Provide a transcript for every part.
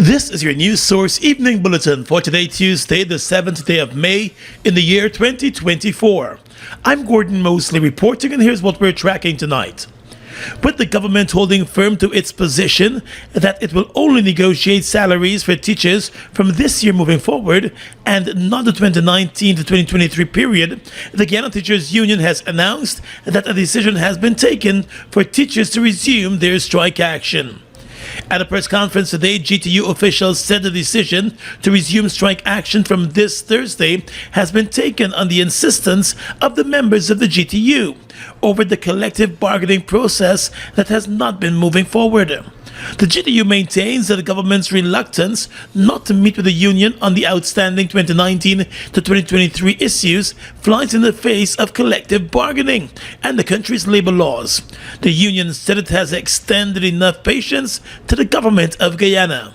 This is your news source evening bulletin for today, Tuesday, the 7th day of May in the year 2024. I'm Gordon Mosley reporting, and here's what we're tracking tonight. With the government holding firm to its position that it will only negotiate salaries for teachers from this year moving forward and not the 2019 to 2023 period, the Guyana Teachers Union has announced that a decision has been taken for teachers to resume their strike action. At a press conference today, GTU officials said the decision to resume strike action from this Thursday has been taken on the insistence of the members of the GTU over the collective bargaining process that has not been moving forward. The GTU maintains that the government's reluctance not to meet with the union on the outstanding 2019 to 2023 issues flies in the face of collective bargaining and the country's labor laws. The union said it has extended enough patience to the government of Guyana.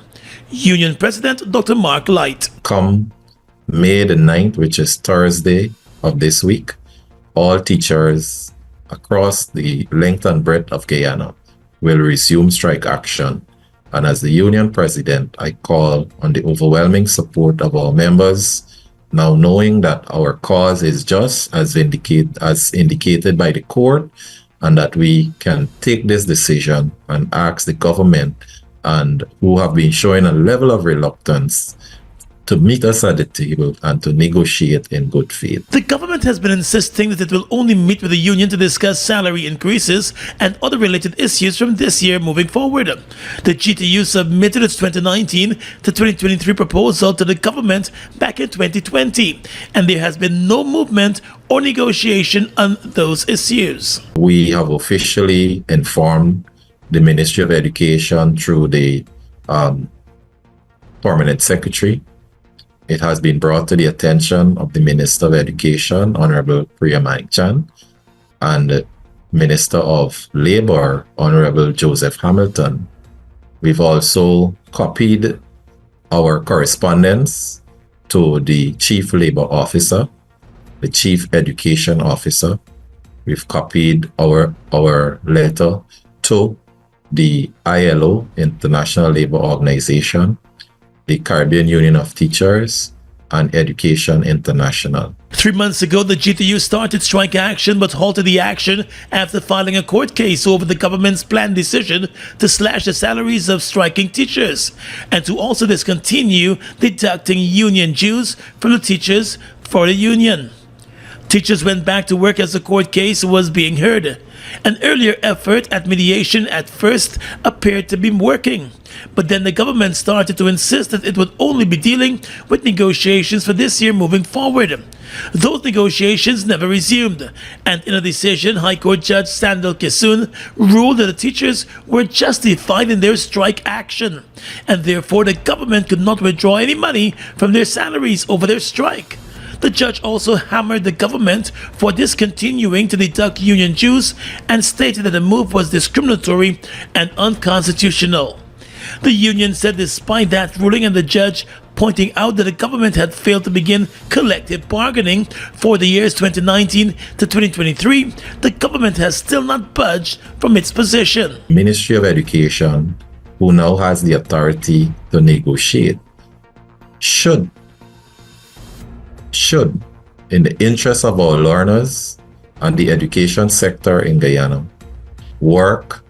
Union President Dr. Mark Light. Come May the 9th, which is Thursday of this week, all teachers across the length and breadth of Guyana will resume strike action. And as the union president, I call on the overwhelming support of our members, now knowing that our cause is just as indicated by the court, and that we can take this decision and ask the government, and who have been showing a level of reluctance, to meet us at the table and to negotiate in good faith. The government has been insisting that it will only meet with the union to discuss salary increases and other related issues from this year moving forward. The GTU submitted its 2019 to 2023 proposal to the government back in 2020, and there has been no movement or negotiation on those issues. We have officially informed the Ministry of Education through the Permanent Secretary. It has been brought to the attention of the Minister of Education, Honorable Priya Manchan, and the Minister of Labour, Honorable Joseph Hamilton. We've also copied our correspondence to the Chief Labour Officer, the Chief Education Officer. We've copied our letter to the ILO, International Labour Organization, the Caribbean Union of Teachers, and Education International. 3 months ago, the GTU started strike action but halted the action after filing a court case over the government's planned decision to slash the salaries of striking teachers and to also discontinue deducting union dues from the teachers for the union. Teachers went back to work as the court case was being heard. An earlier effort at mediation at first appeared to be working, but then the government started to insist that it would only be dealing with negotiations for this year moving forward. Those negotiations never resumed, and in a decision, High Court Judge Sandal Kisun ruled that the teachers were justified in their strike action, and therefore the government could not withdraw any money from their salaries over their strike. The judge also hammered the government for discontinuing to deduct union dues and stated that the move was discriminatory and unconstitutional. The union said despite that ruling and the judge pointing out that the government had failed to begin collective bargaining for the years 2019 to 2023, the government has still not budged from its position. Ministry of Education, who now has the authority to negotiate, should, in the interest of our learners and the education sector in Guyana, work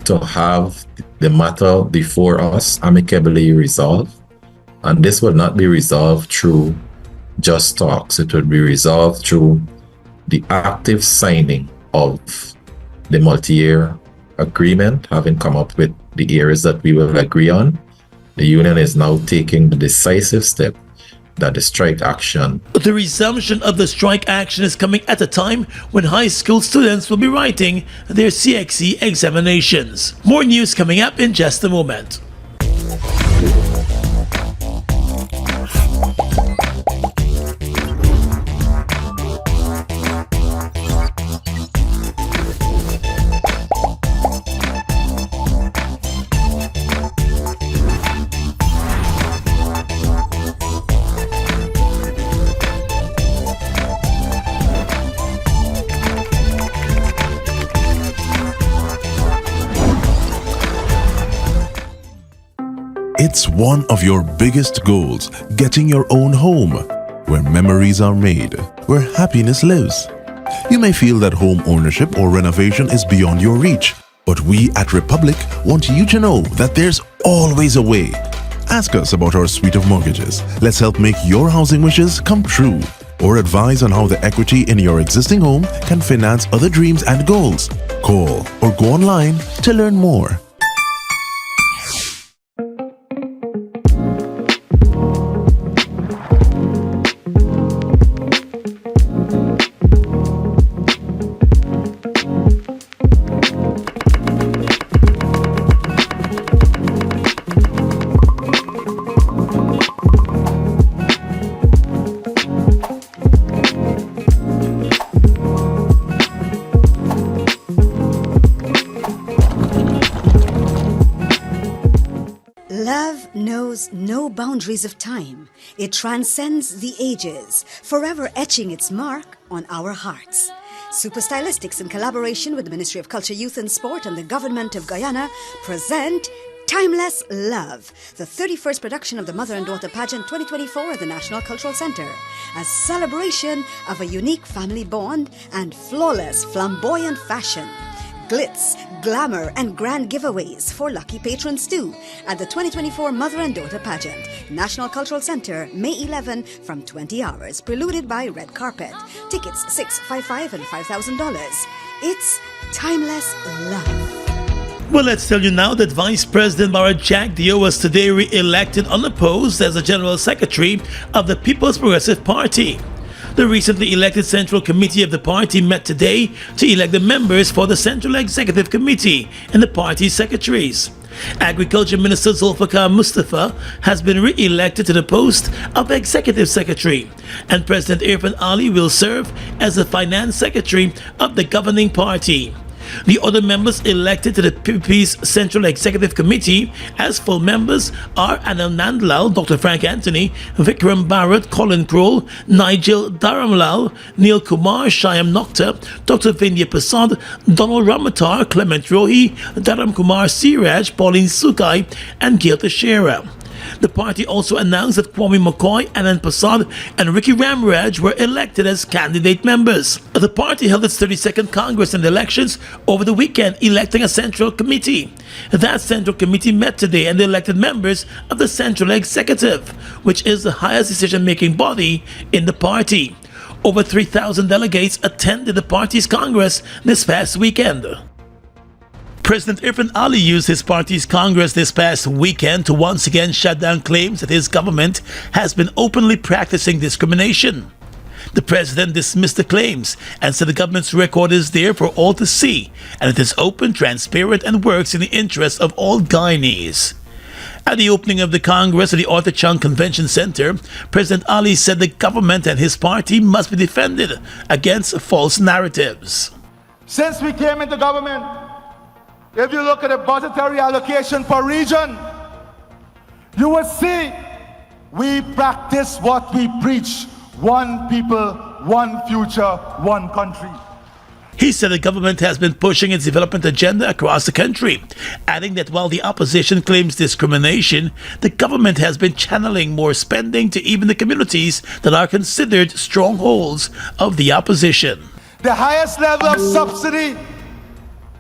to have the matter before us amicably resolved. And this will not be resolved through just talks. It will be resolved through the active signing of the multi-year agreement, having come up with the areas that we will agree on. The union is now taking the decisive step that the strike action. The resumption of the strike action is coming at a time when high school students will be writing their CXE examinations. More news coming up in just a moment. It's one of your biggest goals, getting your own home, where memories are made, where happiness lives. You may feel that home ownership or renovation is beyond your reach, but we at Republic want you to know that there's always a way. Ask us about our suite of mortgages. Let's help make your housing wishes come true. Or advise on how the equity in your existing home can finance other dreams and goals. Call or go online to learn more. Love knows no boundaries of time. It transcends the ages, forever etching its mark on our hearts. Super Stylistics, in collaboration with the Ministry of Culture, Youth and Sport and the Government of Guyana, present Timeless Love, the 31st production of the Mother and Daughter Pageant 2024 at the National Cultural Center, a celebration of a unique family bond and flawless, flamboyant fashion. Glitz, glamour, and grand giveaways for lucky patrons too at the 2024 Mother and Daughter Pageant, National Cultural Center, May 11 from 20 hours, preluded by red carpet. Tickets $655 and $5,000. It's Timeless Love. Well, let's tell you now that Vice President Barrett Jack Dio was today re-elected unopposed as the General Secretary of the People's Progressive Party. The recently elected Central Committee of the party met today to elect the members for the Central Executive Committee and the party's secretaries. Agriculture Minister Zulfikar Mustafa has been re-elected to the post of Executive Secretary, and President Irfan Ali will serve as the Finance Secretary of the governing party. The other members elected to the PPP's Central Executive Committee as full members are Anil Nandlal, Dr. Frank Anthony, Vikram Bharat, Colin Kroll, Nigel Dharamlal, Neil Kumar, Shyam Nokta, Dr. Vindya Prasad, Donald Ramatar, Clement Rohi, Dharam Kumar Siraj, Pauline Sukai, and Gail Teixeira. The party also announced that Kwame McCoy, Anand Prasad, and Ricky Ramraj were elected as candidate members. The party held its 32nd Congress and elections over the weekend, electing a Central Committee. That Central Committee met today and elected members of the Central Executive, which is the highest decision-making body in the party. Over 3,000 delegates attended the party's Congress this past weekend. President Irfan Ali used his party's Congress this past weekend to once again shut down claims that his government has been openly practicing discrimination. The president dismissed the claims and said the government's record is there for all to see, and it is open, transparent, and works in the interest of all Guyanese. At the opening of the Congress at the Arthur Chung Convention Center, President Ali said the government and his party must be defended against false narratives. Since we came into government, if you look at the budgetary allocation per region, you will see we practice what we preach: one people, one future, one country. He said the government has been pushing its development agenda across the country, adding that while the opposition claims discrimination, the government has been channeling more spending to even the communities that are considered strongholds of the opposition. The highest level of subsidy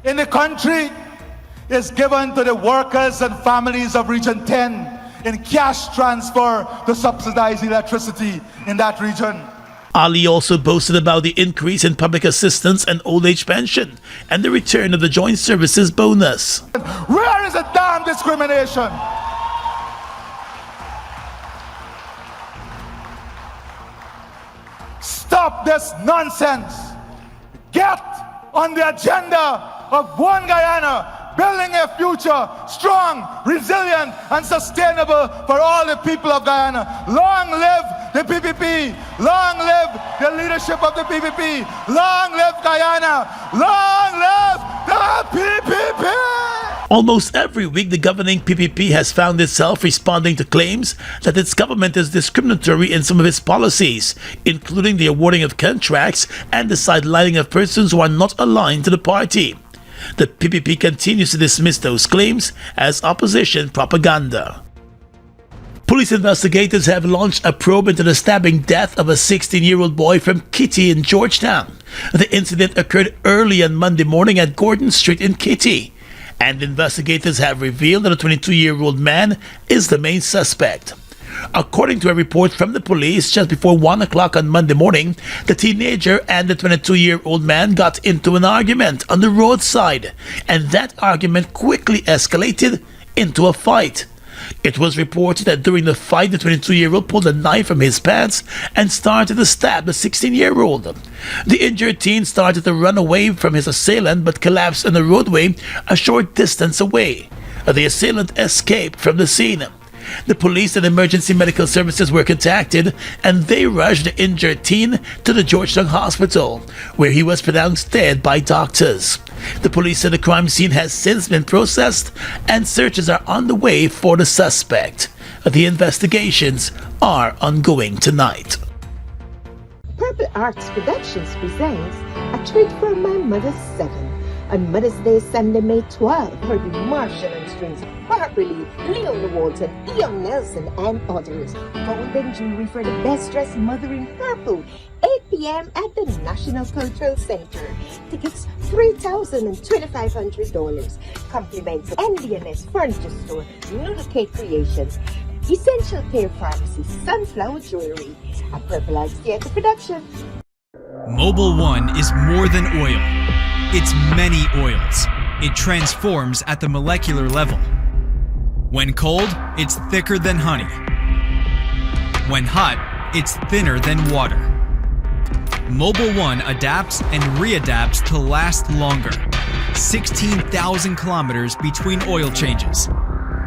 in the country is given to the workers and families of Region 10 in cash transfer to subsidize electricity in that region. Ali also boasted about the increase in public assistance and old age pension and the return of the joint services bonus. Where is the damn discrimination? Stop this nonsense. Get on the agenda of one Guyana, building a future strong, resilient, and sustainable for all the people of Guyana. Long live the PPP. Long live the leadership of the PPP. Long live Guyana. Long live the PPP. Almost every week, the governing PPP has found itself responding to claims that its government is discriminatory in some of its policies, including the awarding of contracts and the sidelining of persons who are not aligned to the party. The PPP continues to dismiss those claims as opposition propaganda. Police investigators have launched a probe into the stabbing death of a 16-year-old boy from Kitty in Georgetown. The incident occurred early on Monday morning at Gordon Street in Kitty, and investigators have revealed that a 22-year-old man is the main suspect. According to a report from the police, just before 1 o'clock on Monday morning, the teenager and the 22-year-old man got into an argument on the roadside, and that argument quickly escalated into a fight. It was reported that during the fight, the 22-year-old pulled a knife from his pants and started to stab the 16-year-old. The injured teen started to run away from his assailant but collapsed in the roadway a short distance away. The assailant escaped from the scene. The police and emergency medical services were contacted, and they rushed the injured teen to the Georgetown Hospital, where he was pronounced dead by doctors. The police said the crime scene has since been processed, and searches are on the way for the suspect. The investigations are ongoing tonight. Purple Arts Productions presents A Treat for My Mother's 7. On Mother's Day, Sunday, May 12, heard with Marshall and Strings, Barbara Lee, Leona Walton, Young Nelson, and others. Golden jewelry for the best-dressed mother in purple. 8 p.m. at the National Cultural Center. Tickets $3,000 and $2,500. Compliments NDNS Furniture Store, Noodle Cake Creations, Essential Care Pharmacy, Sunflower Jewelry, a Purple Arts Theater production. Mobile One is more than oil. It's many oils. It transforms at the molecular level. When cold, it's thicker than honey. When hot, it's thinner than water. Mobile One adapts and readapts to last longer. 16,000 kilometers between oil changes.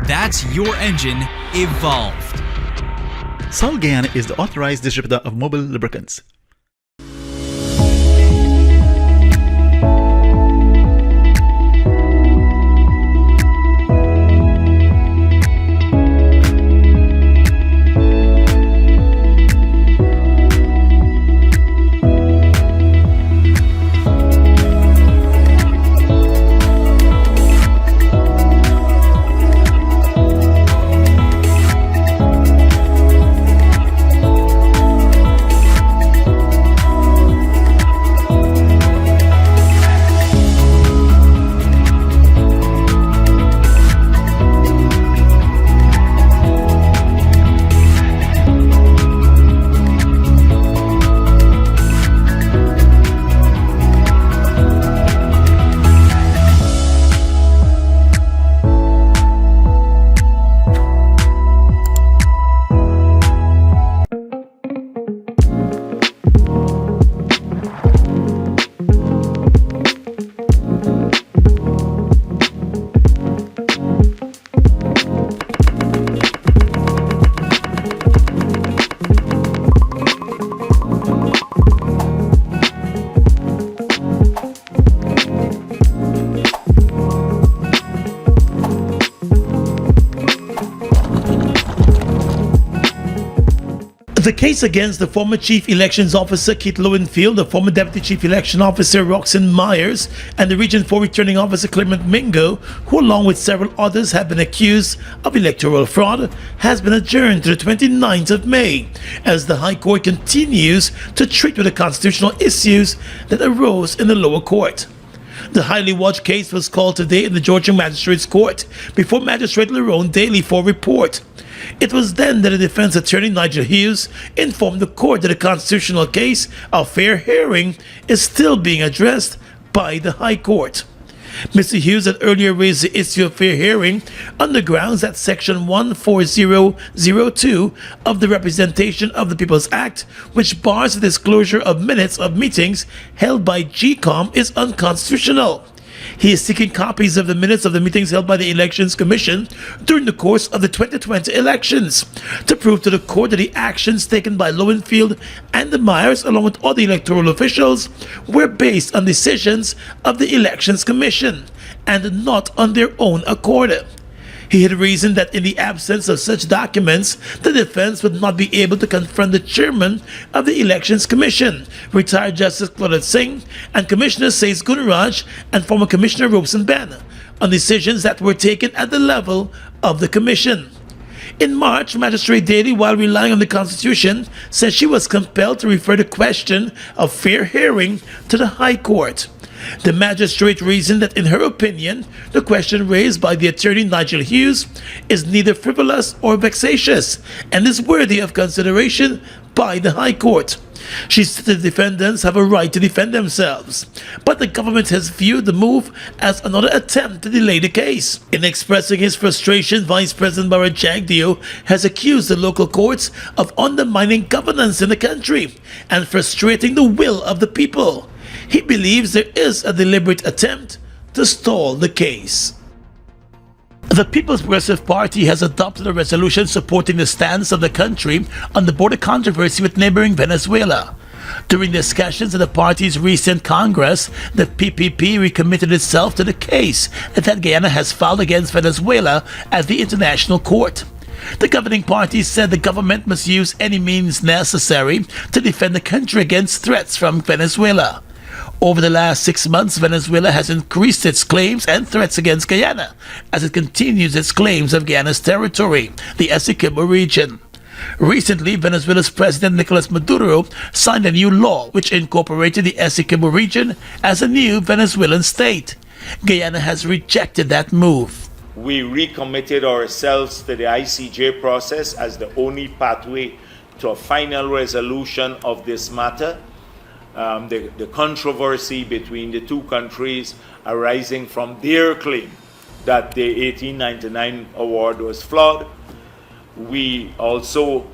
That's your engine evolved. Sol Guyana is the authorized distributor of mobile lubricants. The case against the former Chief Elections Officer Keith Lowenfield, the former Deputy Chief Election Officer Roxanne Myers, and the Region 4 Returning Officer Clement Mingo, who along with several others have been accused of electoral fraud, has been adjourned to the 29th of May, as the High Court continues to treat with the constitutional issues that arose in the lower court. The highly watched case was called today in the Georgia Magistrates Court before Magistrate Lerone Daly for report. It was then that the defense attorney Nigel Hughes informed the court that the constitutional case of fair hearing is still being addressed by the High Court. Mr. Hughes had earlier raised the issue of fair hearing on the grounds that Section 14002 of the Representation of the People's Act, which bars the disclosure of minutes of meetings held by GCOM, is unconstitutional. He is seeking copies of the minutes of the meetings held by the Elections Commission during the course of the 2020 elections to prove to the court that the actions taken by Lowenfield and the Myers, along with other electoral officials, were based on decisions of the Elections Commission and not on their own accord. He had reasoned that in the absence of such documents, the defense would not be able to confront the chairman of the Elections Commission, retired Justice Claudette Singh, and Commissioner Says Gunraj and former Commissioner Robeson Ben, on decisions that were taken at the level of the Commission. In March, Magistrate Daly, while relying on the Constitution, said she was compelled to refer the question of fair hearing to the High Court. The magistrate reasoned that, in her opinion, the question raised by the attorney Nigel Hughes is neither frivolous or vexatious and is worthy of consideration by the High Court. She said the defendants have a right to defend themselves, but the government has viewed the move as another attempt to delay the case. In expressing his frustration, Vice President Barra Jagdeo has accused the local courts of undermining governance in the country and frustrating the will of the people. He believes there is a deliberate attempt to stall the case. The People's Progressive Party has adopted a resolution supporting the stance of the country on the border controversy with neighboring Venezuela. During discussions at the party's recent Congress, the PPP recommitted itself to the case that Guyana has filed against Venezuela at the International Court. The governing party said the government must use any means necessary to defend the country against threats from Venezuela. Over the last 6 months, Venezuela has increased its claims and threats against Guyana as it continues its claims of Guyana's territory, the Essequibo region. Recently, Venezuela's President Nicolas Maduro signed a new law which incorporated the Essequibo region as a new Venezuelan state. Guyana has rejected that move. We recommitted ourselves to the ICJ process as the only pathway to a final resolution of this matter. The controversy between the two countries arising from their claim that the 1899 award was flawed. We also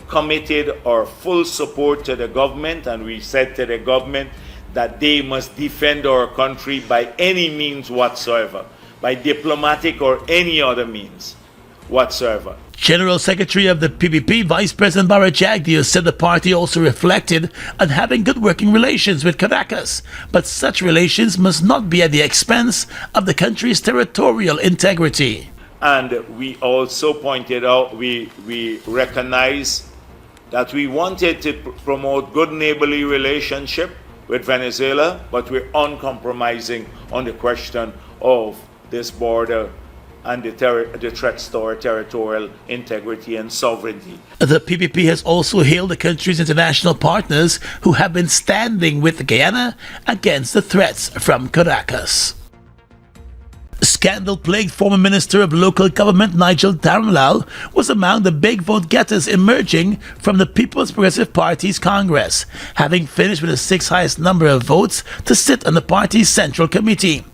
committed our full support to the government, and we said to the government that they must defend our country by any means whatsoever, by diplomatic or any other means whatsoever. General Secretary of the PPP, Vice President Barra Jagdeo, said the party also reflected on having good working relations with Caracas, but such relations must not be at the expense of the country's territorial integrity. And we also pointed out, we recognize that we wanted to promote good neighborly relationship with Venezuela, but we're uncompromising on the question of this border and the threats to our territorial integrity and sovereignty. The PPP has also hailed the country's international partners who have been standing with Guyana against the threats from Caracas. Scandal-plagued former Minister of Local Government Nigel Darmalal was among the big vote-getters emerging from the People's Progressive Party's Congress, having finished with the sixth highest number of votes to sit on the party's Central Committee.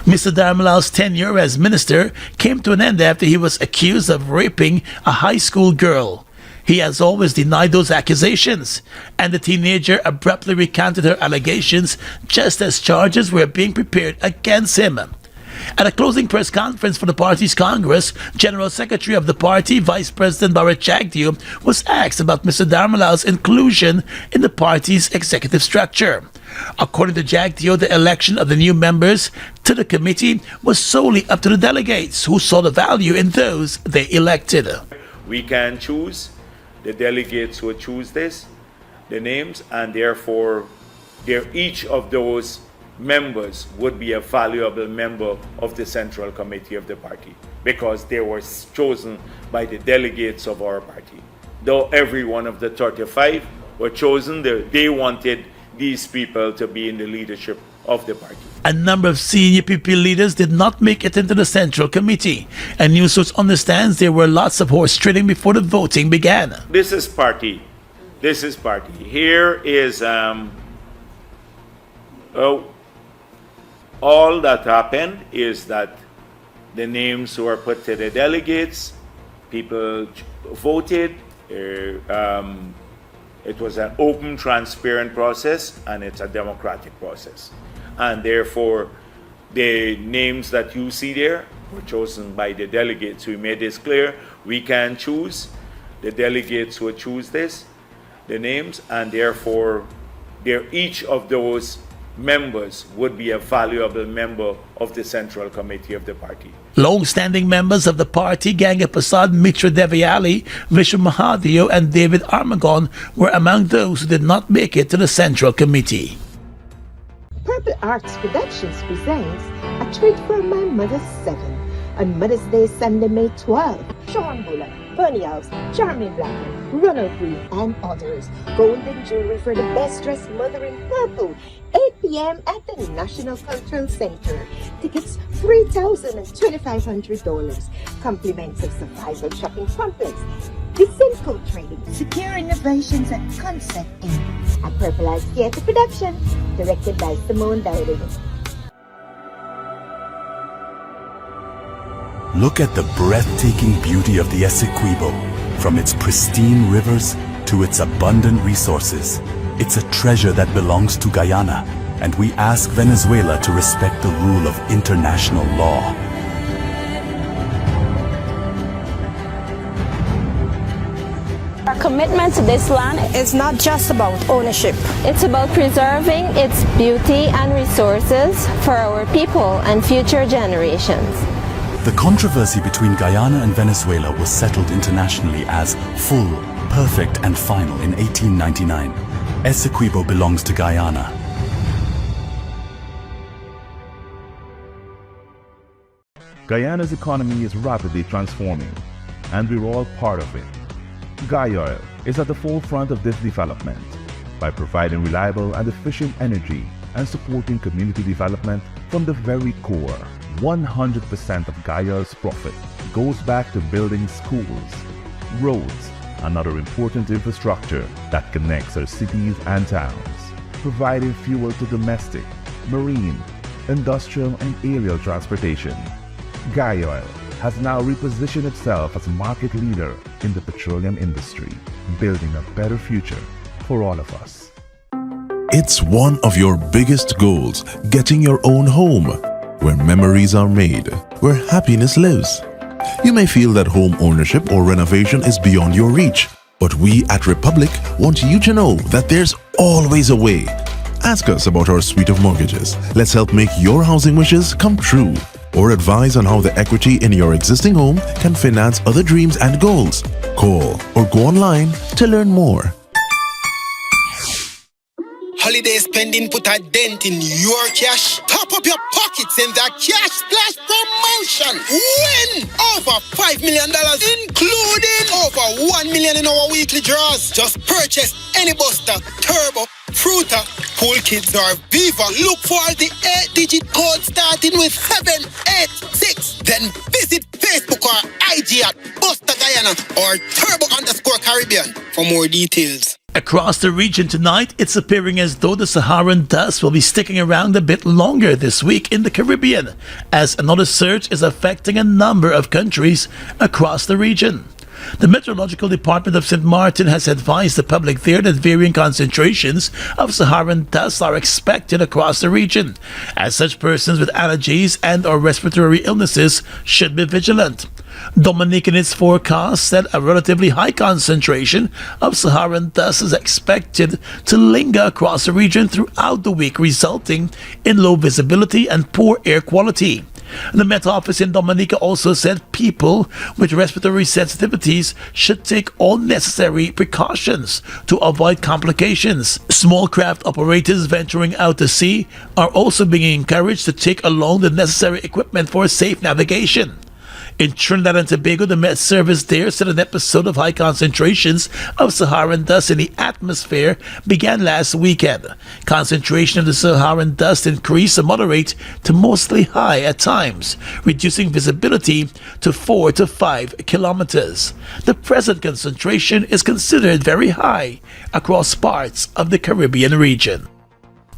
Mr. Darmalal's tenure as minister came to an end after he was accused of raping a high school girl. He has always denied those accusations, and the teenager abruptly recanted her allegations just as charges were being prepared against him. At a closing press conference for the party's Congress, General Secretary of the party, Vice President Barra Jagdeo, was asked about Mr. Darmalal's inclusion in the party's executive structure. According to Jagdeo, the election of the new members to the committee was solely up to the delegates, who saw the value in those they elected. We can choose, the delegates will choose the names, and therefore each of those members would be a valuable member of the Central Committee of the party because they were chosen by the delegates of our party. Though every one of the 35 were chosen, they wanted these people to be in the leadership of the party. A number of senior PP leaders did not make it into the Central Committee, and news source understands there were lots of horse trading before the voting began. This is party. Here is all that happened is that the names were put to the delegates, people voted, it was an open, transparent process, and it's a democratic process. And therefore, the names that you see there were chosen by the delegates. We made this clear. We can choose. The delegates will choose the names, and therefore, each of those members would be a valuable member of the Central Committee of the party. Long-standing members of the party, Ganga Prasad, Mitra Devyali, Vishnu Mahadio, and David Armagon were among those who did not make it to the Central Committee. Purple Arts Productions presents A Treat for My Mother's 7, On Mother's Day, Sunday, May 12th, Sean Buller, Bernie House, Charmaine Blackman, Ronald Green, and others. Golden jewelry for the best dressed mother in purple. 8 p.m. at the National Cultural Center. Tickets $3,000 and $2,500. Compliments of Survival Shopping Complex. Simple Trading, Secure Innovations and Concept Inc. A Purple Eyes Theatre production, directed by Simone Dowling. Look at the breathtaking beauty of the Essequibo. From its pristine rivers to its abundant resources, it's a treasure that belongs to Guyana, and we ask Venezuela to respect the rule of international law. Our commitment to this land is not just about ownership. It's about preserving its beauty and resources for our people and future generations. The controversy between Guyana and Venezuela was settled internationally as full, perfect, and final in 1899. Essequibo belongs to Guyana. Guyana's economy is rapidly transforming, and we're all part of it. Guyoil is at the forefront of this development by providing reliable and efficient energy and supporting community development from the very core. 100% of Guyoil's profit goes back to building schools, roads, and other important infrastructure that connects our cities and towns, providing fuel to domestic, marine, industrial, and aerial transportation. Guyoil has now repositioned itself as a market leader in the petroleum industry, building a better future for all of us. It's one of your biggest goals, getting your own home, where memories are made, where happiness lives. You may feel that home ownership or renovation is beyond your reach, but we at Republic want you to know that there's always a way. Ask us about our suite of mortgages. Let's help make your housing wishes come true, or advise on how the equity in your existing home can finance other dreams and goals. Call or go online to learn more. Holiday spending put a dent in your cash. Top up your pockets in the Cash Splash promotion. Win over $5 million, including over $1 million in our weekly draws. Just purchase any Buster, Turbo, Fruita, Pool Kids, or Viva. Look for the 8-digit code starting with 786. Then visit Facebook or IG at Buster Guyana or Turbo_Caribbean for more details. Across the region tonight, it's appearing as though the Saharan dust will be sticking around a bit longer this week in the Caribbean, as another surge is affecting a number of countries across the region. The Meteorological Department of St. Martin has advised the public there that varying concentrations of Saharan dust are expected across the region, as such persons with allergies and or respiratory illnesses should be vigilant. Dominique in its forecast said a relatively high concentration of Saharan dust is expected to linger across the region throughout the week, resulting in low visibility and poor air quality. The Met Office in Dominica also said people with respiratory sensitivities should take all necessary precautions to avoid complications. Small craft operators venturing out to sea are also being encouraged to take along the necessary equipment for safe navigation. In Trinidad and Tobago, the Met Service there said an episode of high concentrations of Saharan dust in the atmosphere began last weekend. Concentration of the Saharan dust increased from moderate to mostly high at times, reducing visibility to 4 to 5 kilometers. The present concentration is considered very high across parts of the Caribbean region.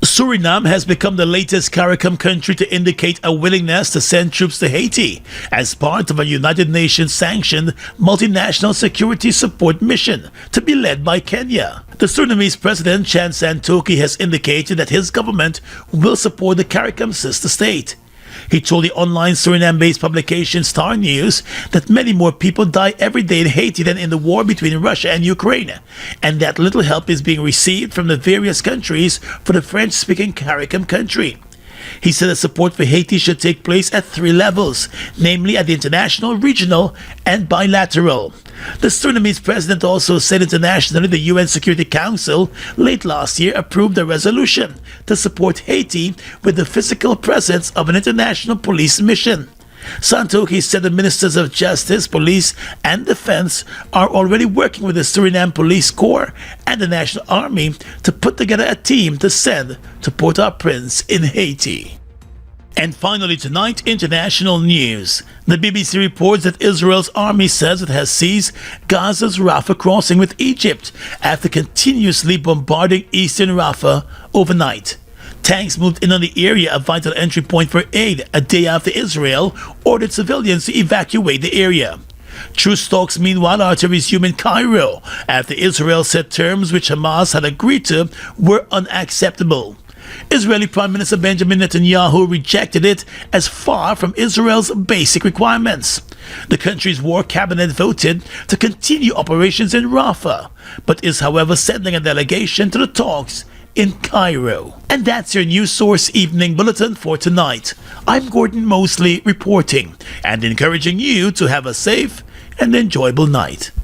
Suriname has become the latest CARICOM country to indicate a willingness to send troops to Haiti as part of a United Nations-sanctioned multinational security support mission to be led by Kenya. The Surinamese president, Chan Santoki, has indicated that his government will support the CARICOM sister state. He told the online Suriname-based publication Star News that many more people die every day in Haiti than in the war between Russia and Ukraine, and that little help is being received from the various countries for the French-speaking CARICOM country. He said that support for Haiti should take place at 3 levels, namely at the international, regional, and bilateral. The Surinamese president also said internationally the UN Security Council late last year approved a resolution to support Haiti with the physical presence of an international police mission. Santoki said the ministers of Justice, Police and Defense are already working with the Suriname Police Corps and the National Army to put together a team to send to Port-au-Prince in Haiti. And finally tonight, international news. The BBC reports that Israel's army says it has seized Gaza's Rafah crossing with Egypt after continuously bombarding eastern Rafah overnight. Tanks moved in on the area, a vital entry point for aid, a day after Israel ordered civilians to evacuate the area. Truce talks, meanwhile, are to resume in Cairo after Israel said terms which Hamas had agreed to were unacceptable. Israeli Prime Minister Benjamin Netanyahu rejected it as far from Israel's basic requirements. The country's war cabinet voted to continue operations in Rafah, but is however sending a delegation to the talks in Cairo. And that's your News Source Evening Bulletin for tonight. I'm Gordon Mosley reporting and encouraging you to have a safe and enjoyable night.